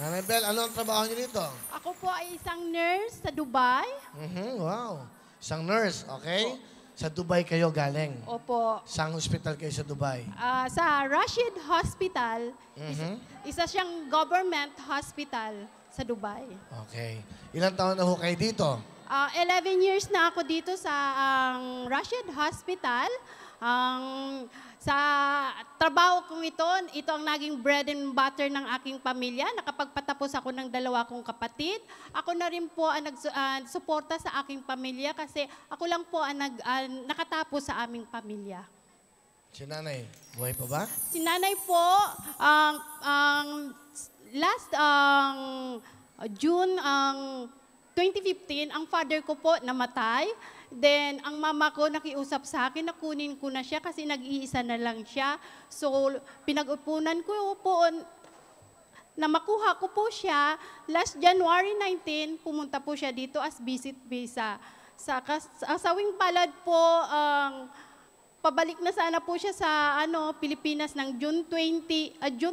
Nanay Bel, ano ang trabaho niyo dito? Ako po ay isang nurse sa Dubai. Wow. Isang nurse, okay? Sa Dubai kayo galing. Opo. Saan hospital kayo sa Dubai? Sa Rashid Hospital, isa siyang government hospital sa Dubai. Okay. Ilang taon na ho kayo dito? 11 years na ako dito sa Rashid Hospital. Sa trabaho kong ito ang naging bread and butter ng aking pamilya. Nakapagpatapos ako ng 2 kong kapatid. Ako na rin po ang nagsuporta sa aking pamilya kasi ako lang po ang nakatapos sa aming pamilya. Si nanay, buhay pa ba? Si nanay po, last June 2015, ang father ko po namatay. Then, ang mama ko nakiusap sa akin na kunin ko na siya kasi nag-iisa na lang siya. So, pinag-upunan ko po na makuha ko po siya. Last January 19, pumunta po siya dito as visit visa. Sa kasawing palad po, pabalik na sana po siya sa Pilipinas ng June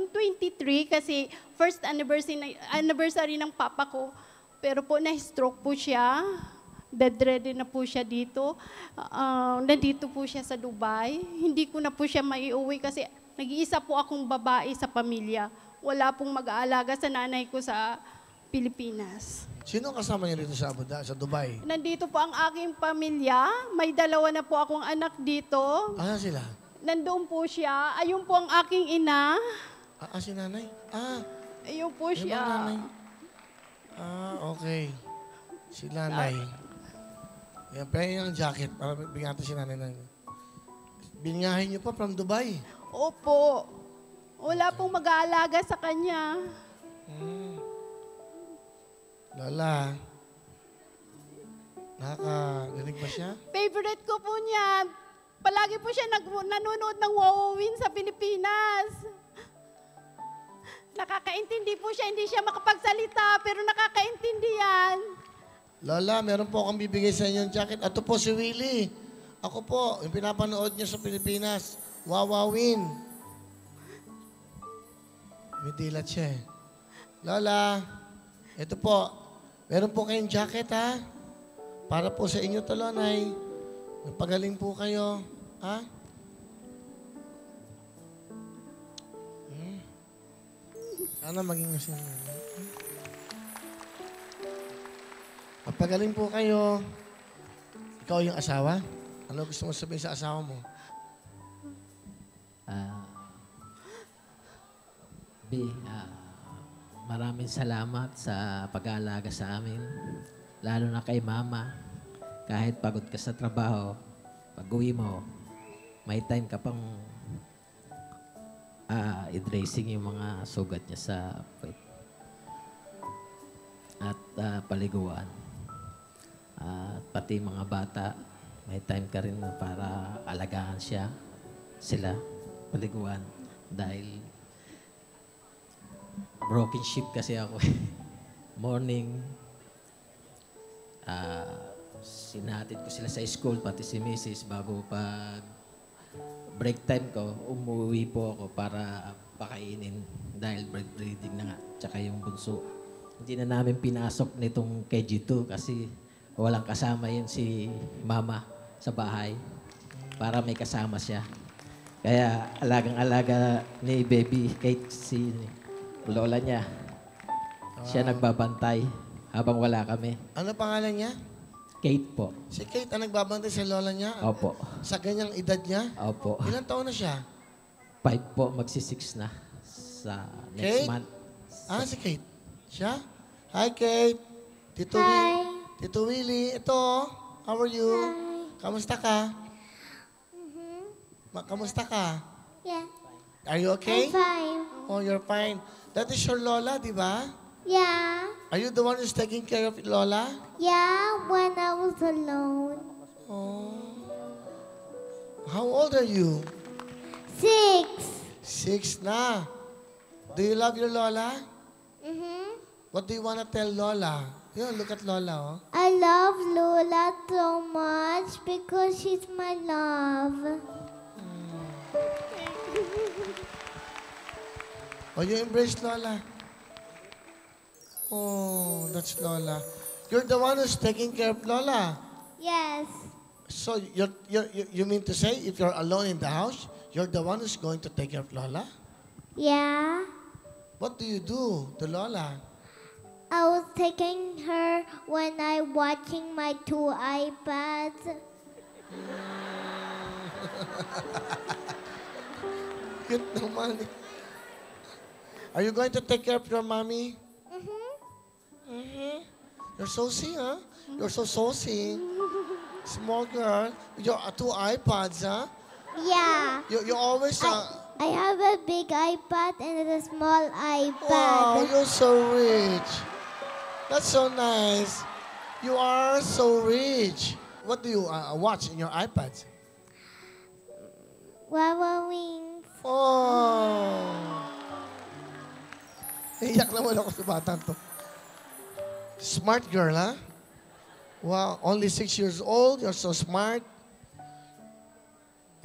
23 kasi first anniversary ng papa ko. Pero po na-stroke po siya. Bedridden na po siya dito. Nandito po siya sa Dubai. Hindi ko na po siya maiuwi kasi nag-iisa po akong babae sa pamilya. Wala pong mag-aalaga sa nanay ko sa Pilipinas. Sino kasama niyo dito sa sa Dubai? Nandito po ang aking pamilya. May 2 na po akong anak dito. Asan sila? Nandoon po siya. Ayun po ang aking ina. Si nanay? Ayun po Yung siya. nanay. Okay. Si nanay. Yan, pahingin ang jacket para bigyan natin si nanay ng... Binyahin niyo pa from Dubai. Opo. Wala pong mag-aalaga sa kanya. Lola, nakakarinig ba siya? Favorite ko po niya. Palagi po siya nanonood ng Wowowin sa Pilipinas. Nakakaintindi po siya. Hindi siya makapagsalita, pero nakakaintindi yan. Lola, meron po akong bibigay sa inyo ng jacket. Ito po si Willie. Ako po, yung pinapanood niyo sa Pilipinas. Wowowin. May dilat siya eh. Lola, ito po. Meron po kayong jacket ha. Para po sa inyo to, Lonay. Magpagaling po kayo. Ha? Sana maging asin. Magpagaling po kayo. Ikaw yung asawa? Ano gusto mo sabihin sa asawa mo? Maraming salamat sa pag-aalaga sa amin. Lalo na kay Mama. Kahit pagod ka sa trabaho, pag-uwi mo, may time ka pang i-dressing yung mga sugat niya sa puwet. At paliguan. At pati mga bata, may time ka rin para alagaan sila, paliguan. Dahil broken ship kasi ako. Morning, sinatid ko sila sa school, pati si Mrs. Bago pag break time ko, umuwi po ako para pakainin dahil breastfeeding na nga, tsaka yung bunso. Hindi na namin pinasok nitong KG2 kasi walang kasama yun si Mama sa bahay para may kasama siya. Kaya alagang-alaga ni Baby Kate si lola niya. Siya nagbabantay habang wala kami. Ano pangalan niya? Kate po. Si Kate ang nagbabantay sa lola niya? Opo. Sa ganyang edad niya? Opo. Ilang taon na siya? 5 po, magsi-6 na sa next Kate? month. Si Kate. Siya? Hi, Kate. Tito Tito Willie, ito. How are you? Hi. Kamusta ka? Kamusta ka? Yeah. Are you okay? I'm fine. Oh, you're fine. That is your Lola, di ba? Yeah. Are you the one who's taking care of Lola? Yeah, when I was alone. Oh. How old are you? 6. 6 na. Do you love your Lola? Mm-hmm. What do you want to tell Lola? Look at Lola, oh. I love Lola so much because she's my love. Oh, you embrace Lola. Oh, that's Lola. You're the one who's taking care of Lola. Yes. So you mean to say if you're alone in the house, you're the one who's going to take care of Lola? Yeah. What do you do to Lola? I was taking her when I watching my 2 iPads. Cute naman. Are you going to take care of your mommy? You're saucy, huh? You're so saucy. Small girl. Your 2 iPads, huh? Yeah. You always... I have a big iPad and a small iPad. Wow, you're so rich. That's so nice. You are so rich. What do you watch in your iPads? Wawa Wings. Oh. Iyak naman ako sa batang to. Smart girl, huh? Wow, only 6 years old. You're so smart.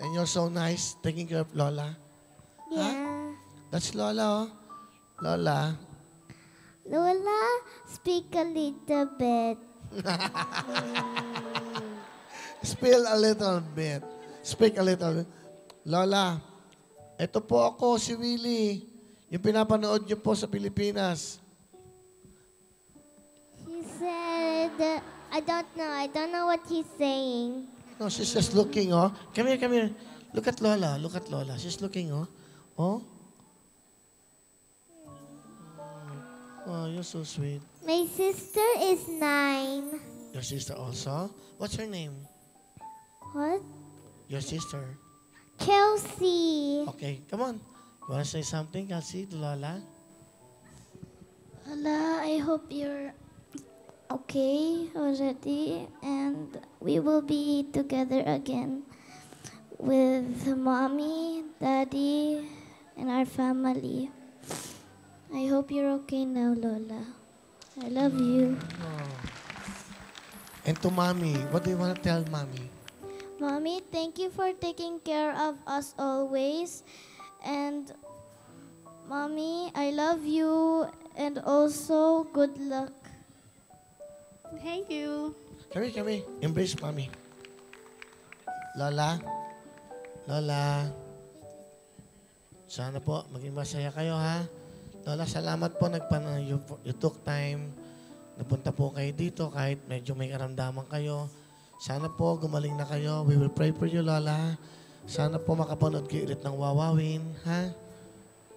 And you're so nice taking care of Lola. Yeah. That's Lola, oh. Lola. Lola, speak a little bit. Spill a little bit. Speak a little bit. Lola, ito po ako, si Willie. Yung pinapanood niyo po sa Pilipinas. He said, I don't know what he's saying. No, she's just looking, oh. Come here, come here. Look at Lola. Look at Lola. She's looking, oh. Oh? Oh, you're so sweet. My sister is 9. Your sister also? What's her name? What? Your sister. Kelsey. Okay, come on. You want to say something, Kelsey, to Lola? Lola, I hope you're okay already and we will be together again with mommy, daddy, and our family. I hope you're okay now, Lola. I love you. And to Mommy, what do you want to tell Mommy? Mommy, thank you for taking care of us always. And Mommy, I love you and also good luck. Thank you. Come here, come here. Embrace Mommy. Lola. Lola. Sana po, maging masaya kayo, ha? Lola, salamat po. You took time. Napunta po kayo dito kahit medyo may karamdaman kayo. Sana po, gumaling na kayo. We will pray for you, Lola. Sana po makapanood kayo ulit ng Wawawin, ha?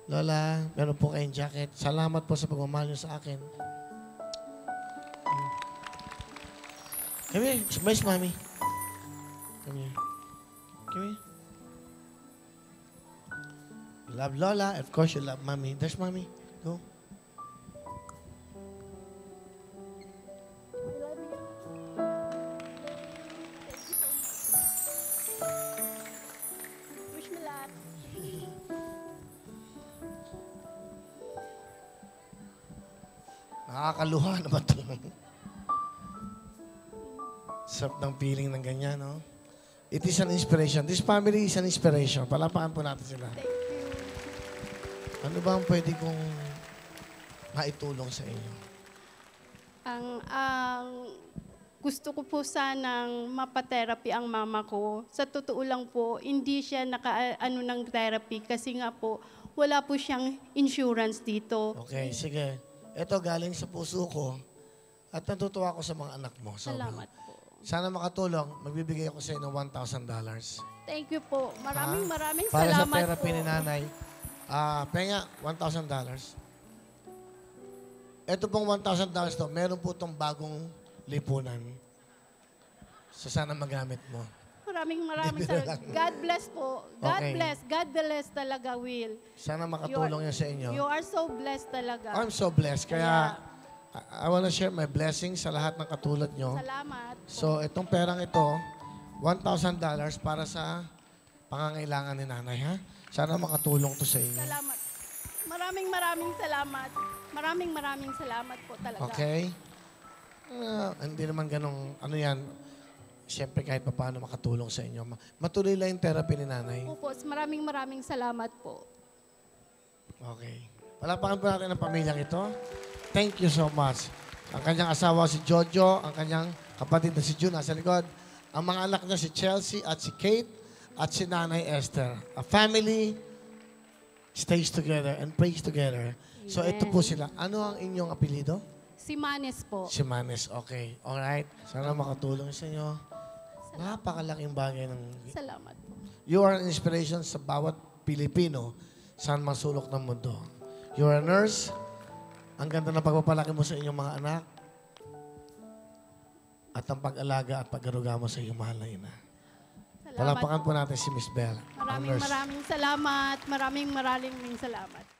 Lola, meron po kayong jacket. Salamat po sa pagmamahal niyo sa akin. Come here. Embrace Mommy. Come here. Come here. You love Lola. Of course, you love Mommy. There's Mommy. Go. Wish me luck. Nakakaluha na ba ito? Sarap ng feeling ng ganyan, no? It is an inspiration. This family is an inspiration. Palapakan po natin sila. Ano ba ang pwede kong maitulong sa inyo? Ang gusto ko po sanang mapatherapy ang mama ko. Sa totoo lang po, hindi siya nakaano ng therapy kasi nga po, wala po siyang insurance dito. Okay, sige. Ito galing sa puso ko at natutuwa ako sa mga anak mo. Sobra. Salamat po. Sana makatulong. Magbibigay ako sa inyo ng $1,000. Thank you po. Maraming Para sa salamat therapy po. ni nanay. Penga, $1,000. Ito pong $1,000 to, meron po itong bagong lipunan. So sana magamit mo. Maraming Bibiro salamat. lang. God bless po. God Okay. bless. God bless talaga, Will. Sana makatulong yan sa inyo. You are so blessed talaga. I'm so blessed. Kaya I want to share my blessings sa lahat ng katulad nyo. Salamat. So itong perang ito, $1,000 para sa pangangailangan ni nanay, ha? Sana makatulong to sa inyo. Salamat. Maraming salamat. Maraming salamat po talaga. Okay? Hindi naman ganong, ano yan, siyempre kahit pa paano makatulong sa inyo. Matuloy lang yung therapy ni nanay. Opo, maraming salamat po. Okay. Palapakan po natin ang pamilyang ito. Thank you so much. Ang kanyang asawa si Jojo, ang kanyang kapatid na si June nasa likod. Ang mga anak niya si Chelsea at si Kate at si Nanay Esther. A family stays together and prays together. So ito po sila. Ano ang inyong apelido? Si Manes po. Si Manes. Okay. Alright. Sana makatulong sa inyo. Napakalaking bagay ng... Salamat po. You are an inspiration sa bawat Pilipino saan man sulok ng mundo. You are a nurse. Ang ganda ng pagpapalaki mo sa inyong mga anak. At ang pag-alaga at pag-aruga mo sa iyong mahal na ina. Salamat Palapakan po. po natin si Miss Bell. ang nurse. Maraming salamat. Maraming salamat.